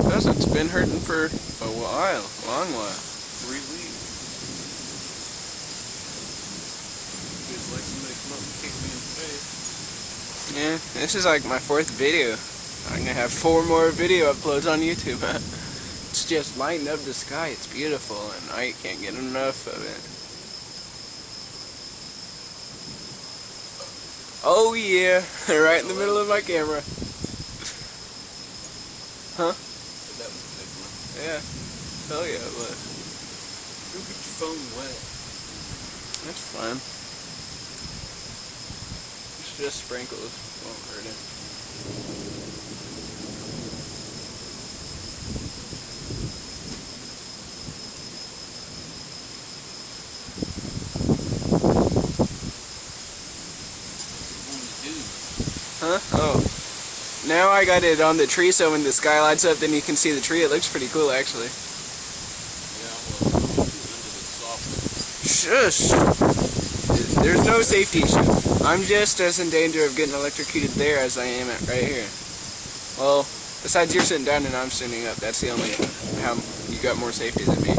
Because it's been hurting for a while, a long while. 3 weeks. Feels like somebody come up and kick me in the face. Yeah, this is like my 4th video. I'm gonna have 4 more video uploads on YouTube. It's just lighting up the sky. It's beautiful, and I can't get enough of it. Oh yeah, right in the middle of my camera. Huh? That was a big one. Yeah. Hell yeah, it was. Don't get your phone wet. That's fine. It's just sprinkles. Won't hurt it. Huh? Oh. Now I got it on the tree, so when the sky lights up, then you can see the tree. It looks pretty cool, actually. Yeah, well, into the software. Shush! There's no safety issue. I'm just as in danger of getting electrocuted there as I am at right here. Well, besides you're sitting down and I'm sitting up, that's the only how you got more safety than me.